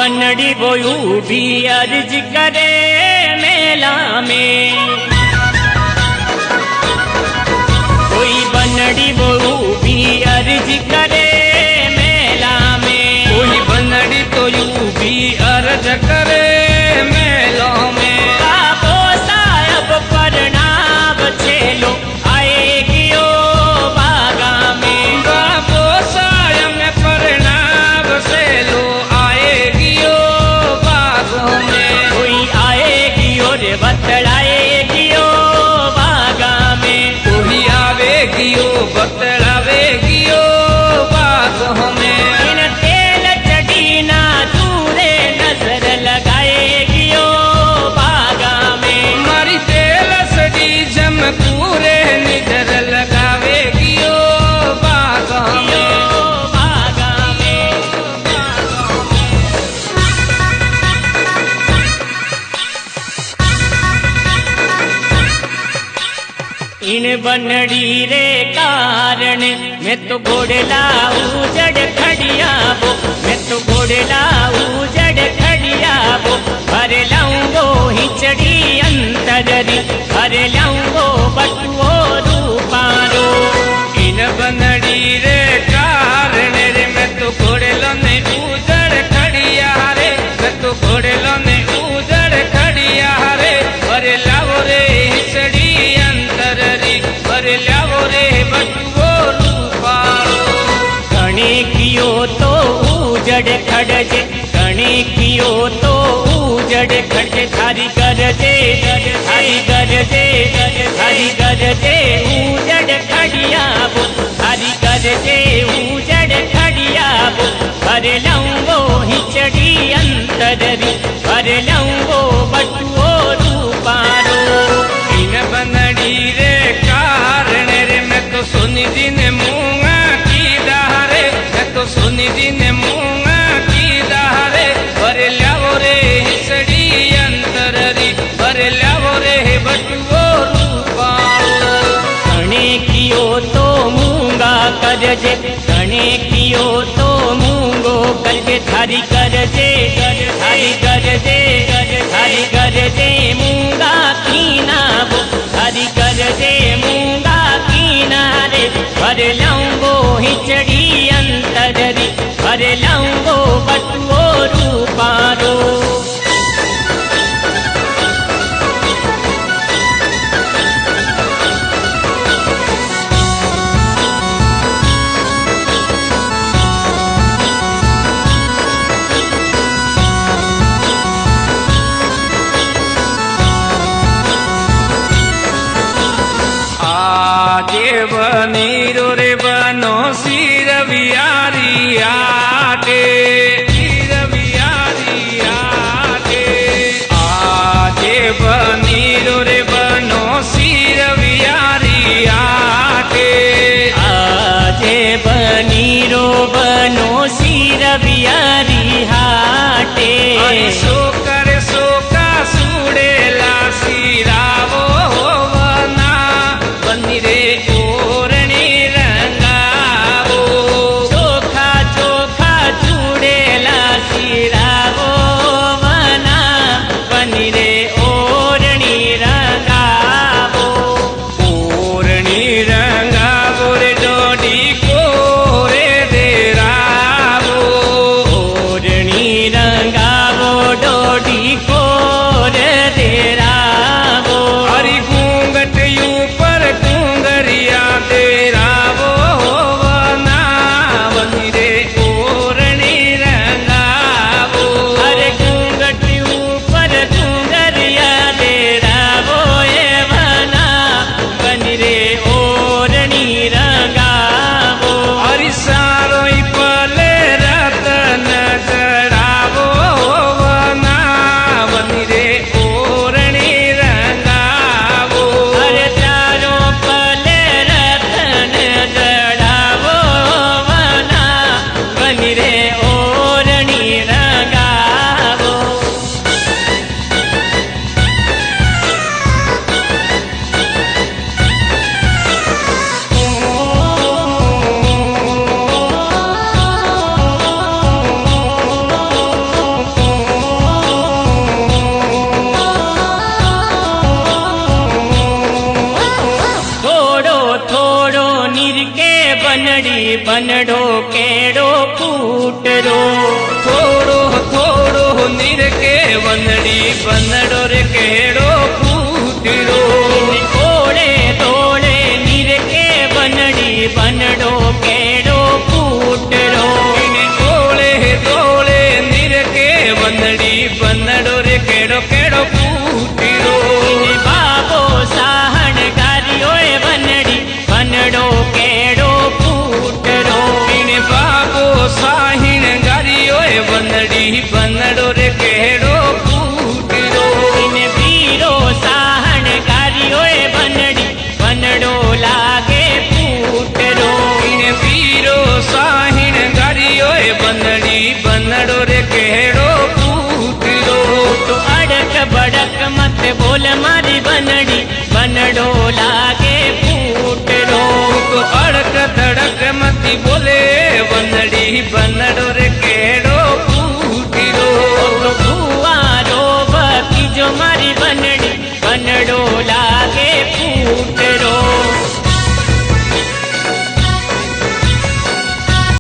बनड़ी वो भी अर्ज करे मेला में, कोई बनड़ी वो भी अर्ज करे मेला में, कोई बनड़ी तो यू भी अर्ज करे मेला में। बाबो साहब प्रणाम छेलो आएगी ओ बागा में, बाबो साहब प्रणाम छेलो आएगी ओ बागों में, कोई आएगी और बतलाएगी ओ बागा में, कोई आवेगी ओ बतलावेगी ओ बागों में। इन तेल चढ़ी ना दूरे नजर लगाएगी ओ बागा में, मारी तेल सड़ी जमकूरे निजर लगावेगी ओ बागों में। बागा में। इन बनड़ी रे कारण मैं तो घोड़े लाऊ जड़ खड़िया वो, मैं तो घोड़े लाऊ जड़ खड़िया वो, भर लाऊंगो हिचड़ी अंतररी, भर लाऊंगो बटुओ रूपारो। इन बनड़ी रे कारण रे मैं तो घोड़े लोने उजड़ खड़िया रे, मैं तो घोड़े लोने उजड़ खड़िया रे, भर लाओ रे हिचड़ी अंतर री, भर लाओ रे बटुओ रूपारो। गणे कियो तो उजड़ खड़जे, गणे कियो तो उजड़ खड़जे, थारी गरजे थारी गरजे थारी गरजे उजड़ खड़िया वो, थारी गरजे उजड़ खड़िया वो, भर लाऊंगो हिचड़ी अंतररी, भर लाऊंगो बटुओ रूपारो। इन बनड़ी रे कारण रे मैं तो सुनी जी ने मूंगा की दहारे, मैं तो सुनी जी ने मूंगा की दहारे, भर लाओ रे हिसड़ी अंतररी, भर लाओ रे बटुओ रूपारो। गणे कियो तो मूंगा करजे, गणे कियो तो मूंगो करजे, थारी करजे थारी करजे थारी करजे मूंगा कीना वो, थारी करजे मूंगा कीना रे, भर लाऊंगो हिचड़ी अंतररी, भर लाऊंगो बटुओ रूपारो। आजे बनीरो रे बनो सिर वियारी आटे, सिर वियारी आटे। आजे बनीरो रे बनो सिर वियारी आटे, आजे बनीरो बनो सिर बियारी हाटे। सोकर सोका सुड़ेला सिरावो वना, बनी रे ओरणी रंगावो। चोखा चोखा चूड़ेला सिरावो वना, बनी रे ओरणी रंगावो। ओरणी रंगावो रे डोडी कोरे दे रावो, ओरणी रंगावो डो बनड़ी बनड़ो केड़ो फूटरो। थोड़ो थोड़ो नीर के वनड़ी बनड़ो रे केड़ो फूटरो। ओड़े तोड़े नीर के बनड़ी बनड़ो केड़ो फूटरो। ओड़े तोड़े नीर के वनड़ी बनड़ो रे केड़ो केड़ो फूटरो। बाबो साहण गारियो बनड़ी बनड़ो केड़ो फूटरो। बाबो साहिण गारियो वनड़ी बनड़ो रे केड़ो फूटरो। पीरो साहण गारियो बनड़ी बनड़ो लागे फूटरो। पीरो साहिण गारियो बनड़ी बनड़ो रे केड़ो फूटरो। तो अड़क बड़क मत बोल मारी बनड़ी बनड़ो लागे फूटरो। तो अड़क धड़क मती बोले वनड़ी बनड़ो रे केड़ो